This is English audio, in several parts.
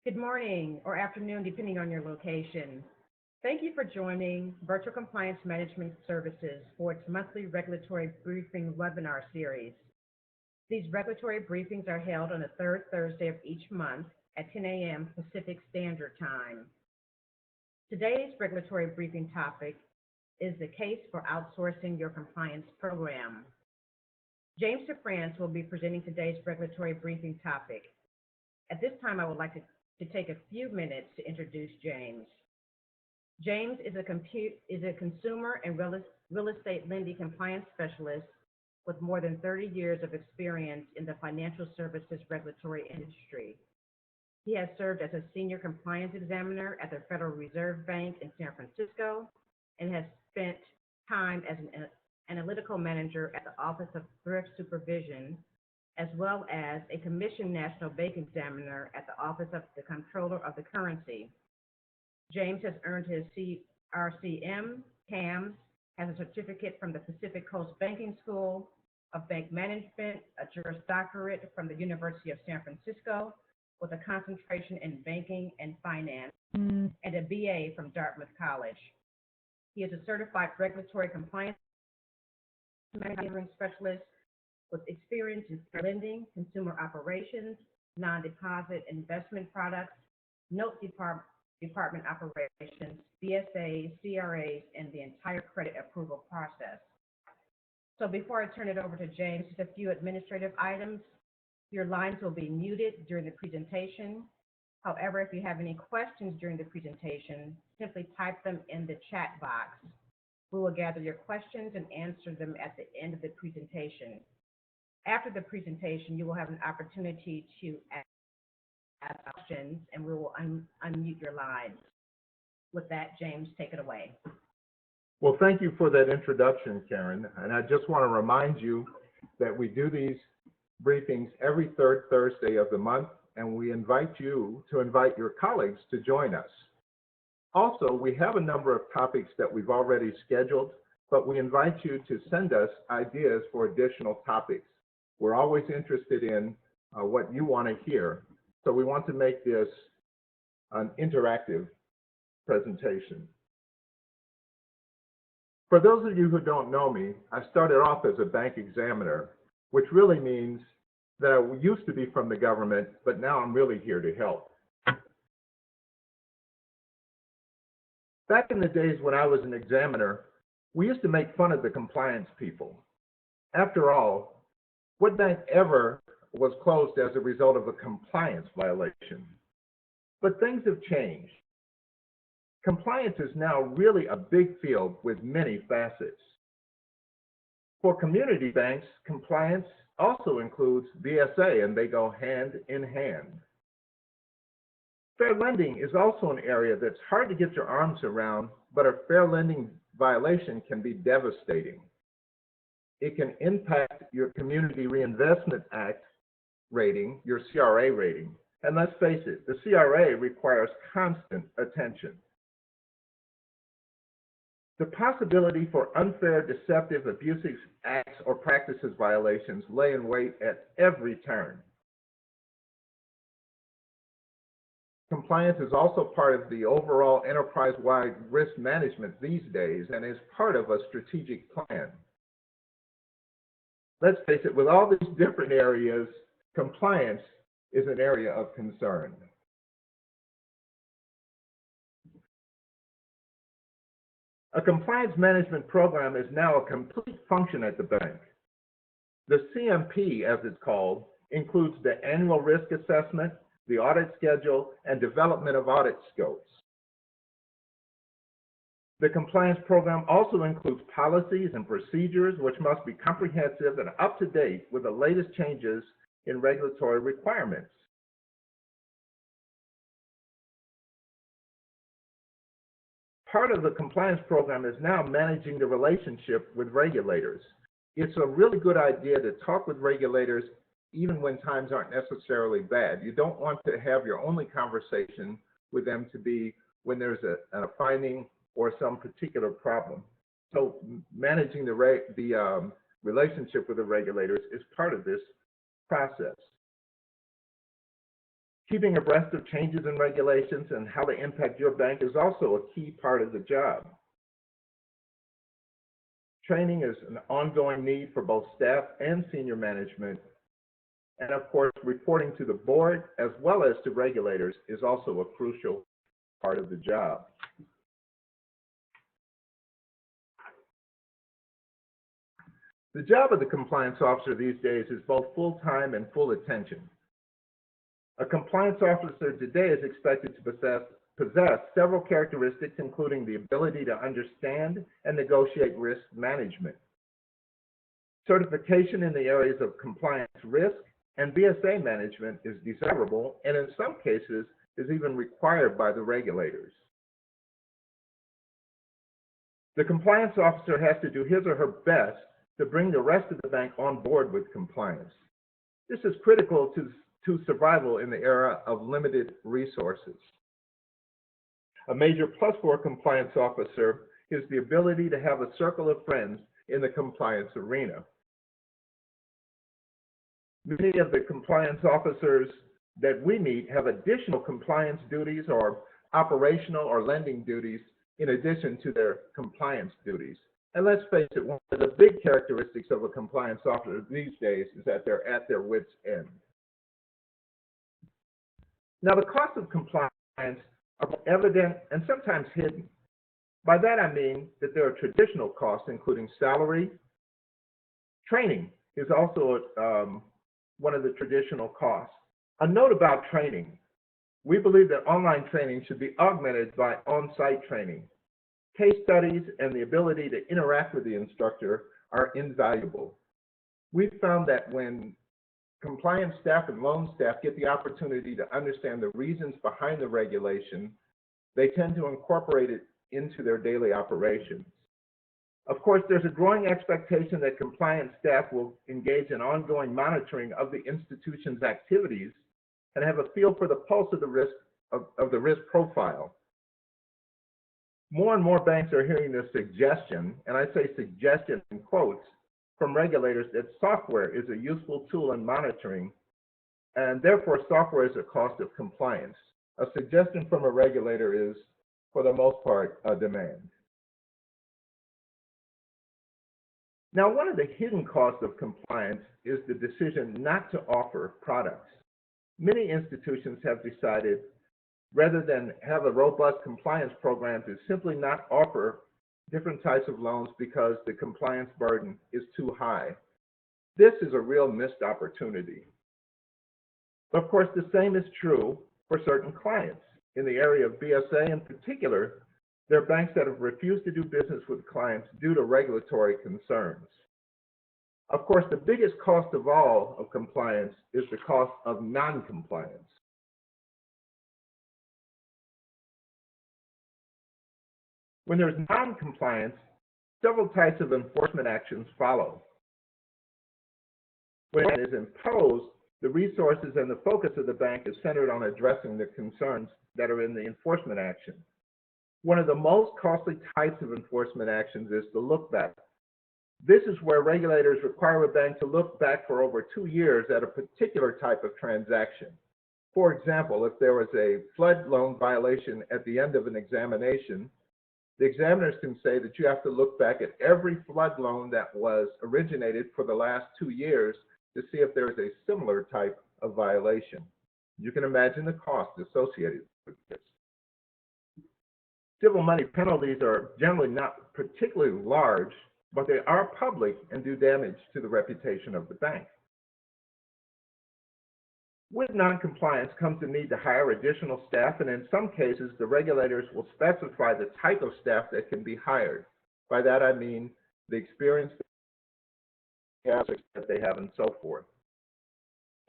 Good morning or afternoon, depending on your location. Thank you for joining Virtual Compliance Management Services for its monthly regulatory briefing webinar series. These regulatory briefings are held on the third Thursday of each month at 10 a.m. Pacific Standard Time. Today's regulatory briefing topic is the case for outsourcing your compliance program. James DeFrance will be presenting today's regulatory briefing topic. At this time, I would like to take a few minutes to introduce James. James is a consumer and real estate lending compliance specialist with more than 30 years of experience in the financial services regulatory industry. He has served as a senior compliance examiner at the Federal Reserve Bank in San Francisco and has spent time as an analytical manager at the Office of Thrift Supervision, as well as a commissioned national bank examiner at the Office of the Comptroller of the Currency. James has earned his CRCM, CAMS, has a certificate from the Pacific Coast Banking School of Bank Management, a Juris Doctorate from the University of San Francisco with a concentration in banking and finance, and a BA from Dartmouth College. He is a certified regulatory compliance management specialist with experience in lending, consumer operations, non-deposit investment products, note department operations, BSAs, CRAs, and the entire credit approval process. So before I turn it over to James, just a few administrative items. Your lines will be muted during the presentation. However, if you have any questions during the presentation, simply type them in the chat box. We will gather your questions and answer them at the end of the presentation. After the presentation, you will have an opportunity to ask questions, and we will unmute your lines. With that, James, take it away. Well, thank you for that introduction, Karen. And I just want to remind you that we do these briefings every third Thursday of the month, and we invite you to invite your colleagues to join us. Also, we have a number of topics that we've already scheduled, but we invite you to send us ideas for additional topics. We're always interested in what you want to hear, so we want to make this an interactive presentation. For those of you who don't know me, I started off as a bank examiner, which really means that I used to be from the government, but now I'm really here to help. Back in the days when I was an examiner, we used to make fun of the compliance people. After all, what bank ever was closed as a result of a compliance violation? But things have changed. Compliance is now really a big field with many facets. For community banks, compliance also includes BSA, and they go hand in hand. Fair lending is also an area that's hard to get your arms around, but a fair lending violation can be devastating. It can impact your Community Reinvestment Act rating, your CRA rating. And let's face it, the CRA requires constant attention. The possibility for unfair, deceptive, abusive acts or practices violations lay in wait at every turn. Compliance is also part of the overall enterprise-wide risk management these days and is part of a strategic plan. Let's face it, with all these different areas, compliance is an area of concern. A compliance management program is now a complete function at the bank. The CMP, as it's called, includes the annual risk assessment, the audit schedule, and development of audit scopes. The compliance program also includes policies and procedures which must be comprehensive and up to date with the latest changes in regulatory requirements. Part of the compliance program is now managing the relationship with regulators. It's a really good idea to talk with regulators even when times aren't necessarily bad. You don't want to have your only conversation with them to be when there's a finding or some particular problem. So managing the relationship with the regulators is part of this process. Keeping abreast of changes in regulations and how they impact your bank is also a key part of the job. Training is an ongoing need for both staff and senior management. And of course, reporting to the board as well as to regulators is also a crucial part of the job. The job of the compliance officer these days is both full-time and full attention. A compliance officer today is expected to possess several characteristics, including the ability to understand and negotiate risk management. Certification in the areas of compliance risk and BSA management is desirable, and in some cases is even required by the regulators. The compliance officer has to do his or her best to bring the rest of the bank on board with compliance. This is critical to survival in the era of limited resources. A major plus for a compliance officer is the ability to have a circle of friends in the compliance arena. Many of the compliance officers that we meet have additional compliance duties or operational or lending duties in addition to their compliance duties. And let's face it, one of the big characteristics of a compliance officer these days is that they're at their wits' end. Now, the costs of compliance are evident and sometimes hidden. By that I mean that there are traditional costs, including salary. Training is also one of the traditional costs. A note about training. We believe that online training should be augmented by on-site training. Case studies and the ability to interact with the instructor are invaluable. We've found that when compliance staff and loan staff get the opportunity to understand the reasons behind the regulation, they tend to incorporate it into their daily operations. Of course, there's a growing expectation that compliance staff will engage in ongoing monitoring of the institution's activities and have a feel for the pulse of the risk profile. More and more banks are hearing the suggestion, and I say suggestion in quotes, from regulators that software is a useful tool in monitoring, and therefore software is a cost of compliance. A suggestion from a regulator is, for the most part, a demand. Now, one of the hidden costs of compliance is the decision not to offer products. Many institutions have decided, rather than have a robust compliance program, to simply not offer different types of loans because the compliance burden is too high. This is a real missed opportunity. Of course, the same is true for certain clients. In the area of BSA in particular, there are banks that have refused to do business with clients due to regulatory concerns. Of course, the biggest cost of all of compliance is the cost of non-compliance. When there's non-compliance, several types of enforcement actions follow. When it is imposed, the resources and the focus of the bank is centered on addressing the concerns that are in the enforcement action. One of the most costly types of enforcement actions is the look back. This is where regulators require a bank to look back for over 2 years at a particular type of transaction. For example, if there was a flood loan violation at the end of an examination, the examiners can say that you have to look back at every flood loan that was originated for the last 2 years to see if there is a similar type of violation. You can imagine the cost associated with this. Civil money penalties are generally not particularly large, but they are public and do damage to the reputation of the bank. With non-compliance comes the need to hire additional staff, and in some cases, the regulators will specify the type of staff that can be hired. By that, I mean the experience that they have and so forth.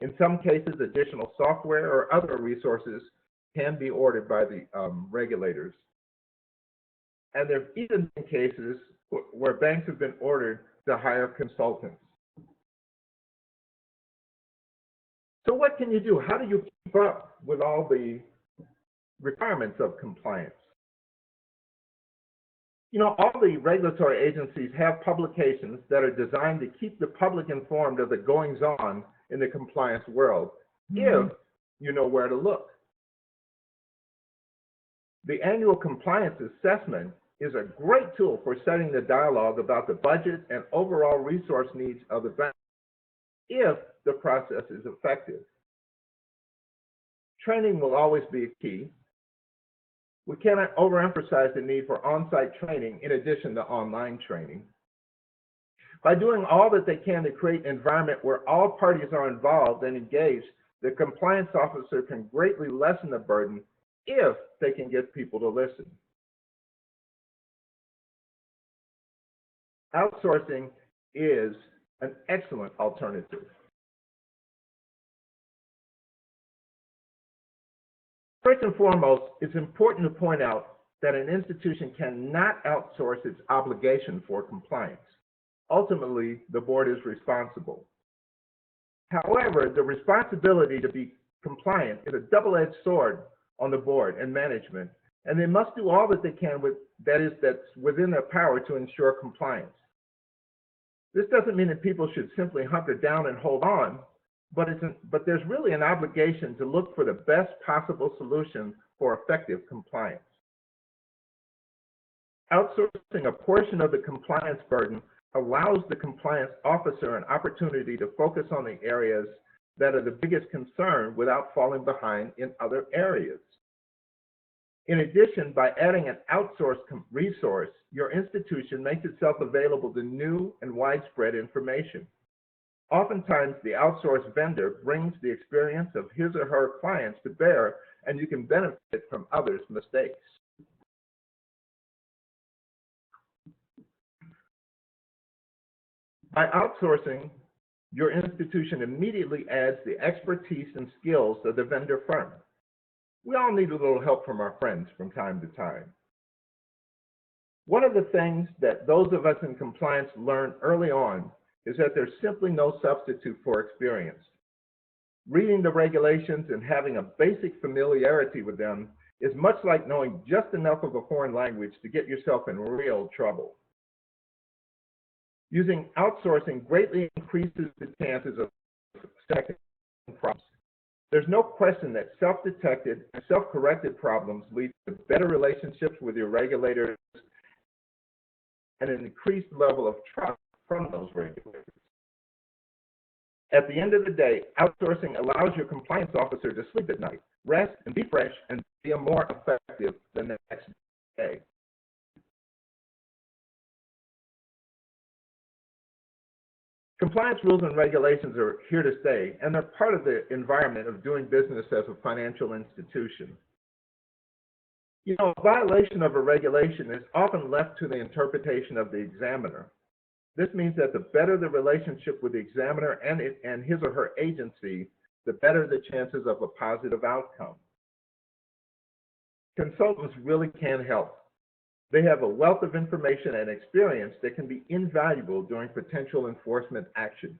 In some cases, additional software or other resources can be ordered by the regulators. And there have even been cases where banks have been ordered to hire consultants. So what can you do? How do you keep up with all the requirements of compliance? You know, all the regulatory agencies have publications that are designed to keep the public informed of the goings-on in the compliance world. If you know where to look. The annual compliance assessment is a great tool for setting the dialogue about the budget and overall resource needs of the bank if the process is effective. Training will always be a key. We cannot overemphasize the need for on-site training in addition to online training. By doing all that they can to create an environment where all parties are involved and engaged, the compliance officer can greatly lessen the burden if they can get people to listen. Outsourcing is an excellent alternative. First and foremost, it's important to point out that an institution cannot outsource its obligation for compliance. Ultimately, the board is responsible. However, the responsibility to be compliant is a double-edged sword on the board and management, and they must do all that they can that's within their power to ensure compliance. This doesn't mean that people should simply hunker down and hold on, but there's really an obligation to look for the best possible solution for effective compliance. Outsourcing a portion of the compliance burden allows the compliance officer an opportunity to focus on the areas that are the biggest concern without falling behind in other areas. In addition, by adding an outsourced resource, your institution makes itself available to new and widespread information. Oftentimes, the outsourced vendor brings the experience of his or her clients to bear, and you can benefit from others' mistakes. By outsourcing, your institution immediately adds the expertise and skills of the vendor firm. We all need a little help from our friends from time to time. One of the things that those of us in compliance learn early on is that there's simply no substitute for experience. Reading the regulations and having a basic familiarity with them is much like knowing just enough of a foreign language to get yourself in real trouble. Using outsourcing greatly increases the chances of second problems. There's no question that self-detected and self-corrected problems lead to better relationships with your regulators and an increased level of trust from those regulators. At the end of the day, outsourcing allows your compliance officer to sleep at night, rest, and be fresh, and be more effective the next day. Compliance rules and regulations are here to stay, and they're part of the environment of doing business as a financial institution. You know, a violation of a regulation is often left to the interpretation of the examiner. This means that the better the relationship with the examiner and his or her agency, the better the chances of a positive outcome. Consultants really can help. They have a wealth of information and experience that can be invaluable during potential enforcement actions.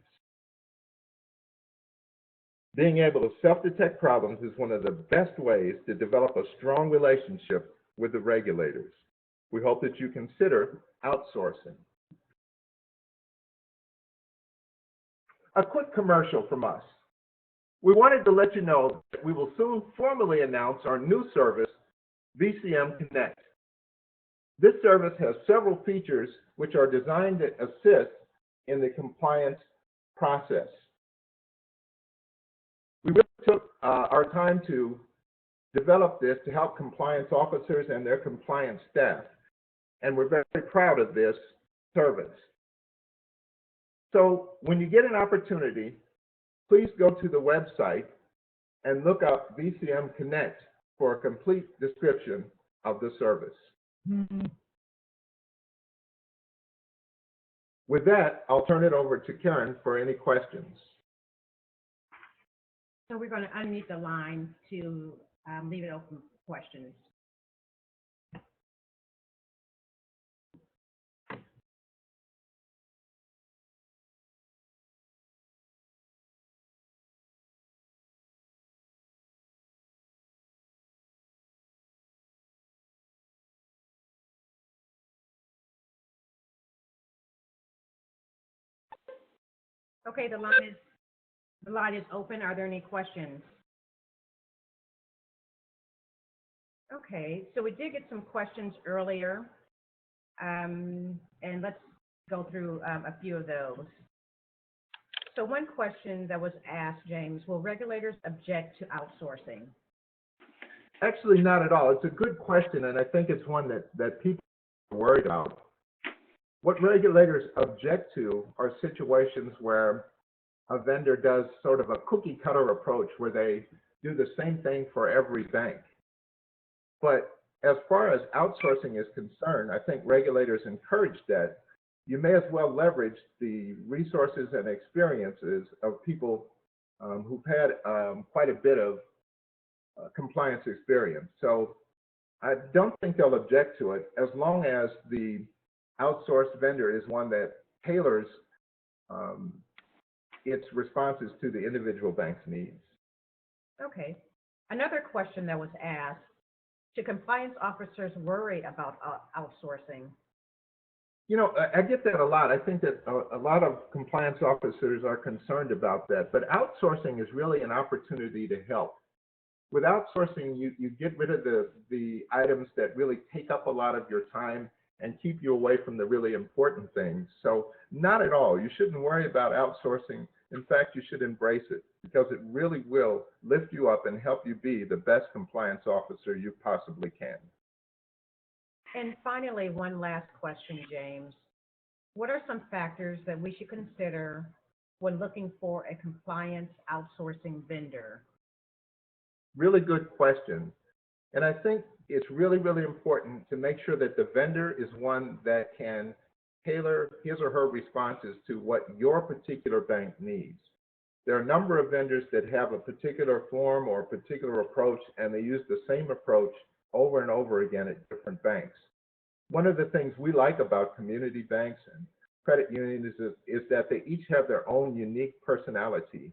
Being able to self-detect problems is one of the best ways to develop a strong relationship with the regulators. We hope that you consider outsourcing. A quick commercial from us. We wanted to let you know that we will soon formally announce our new service, VCM Connect. This service has several features which are designed to assist in the compliance process. We really took our time to develop this to help compliance officers and their compliance staff, and we're very proud of this service. So when you get an opportunity, please go to the website and look up VCM Connect for a complete description of the service. With that, I'll turn it over to Karen for any questions. So we're going to unmute the line to leave it open for questions. Okay, the line is open. Are there any questions? Okay, so we did get some questions earlier, and let's go through a few of those. So one question that was asked, James, will regulators object to outsourcing? Actually, not at all. It's a good question, and I think it's one that people are worried about. What regulators object to are situations where a vendor does sort of a cookie cutter approach where they do the same thing for every bank. But as far as outsourcing is concerned, I think regulators encourage that. You may as well leverage the resources and experiences of people who've had quite a bit of compliance experience. So I don't think they'll object to it as long as the outsourced vendor is one that tailors um, its responses to the individual bank's needs. Okay. Another question that was asked, should compliance officers worry about outsourcing? You know, I get that a lot. I think that a lot of compliance officers are concerned about that, but outsourcing is really an opportunity to help. With outsourcing, you get rid of the items that really take up a lot of your time and keep you away from the really important things. So not at all. You shouldn't worry about outsourcing. In fact, you should embrace it because it really will lift you up and help you be the best compliance officer you possibly can. And finally, one last question, James. What are some factors that we should consider when looking for a compliance outsourcing vendor? Really good question. And I think it's really, really important to make sure that the vendor is one that can tailor his or her responses to what your particular bank needs. There are a number of vendors that have a particular form or a particular approach, and they use the same approach over and over again at different banks. One of the things we like about community banks and credit unions is that they each have their own unique personality.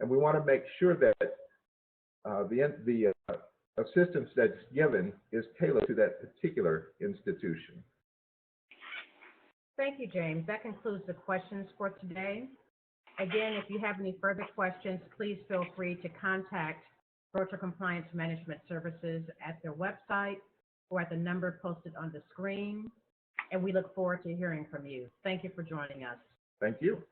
And we want to make sure that the assistance that's given is tailored to that particular institution. Thank you, James. That concludes the questions for today. Again, if you have any further questions, please feel free to contact Virtual Compliance Management Services at their website or at the number posted on the screen. And we look forward to hearing from you. Thank you for joining us. Thank you.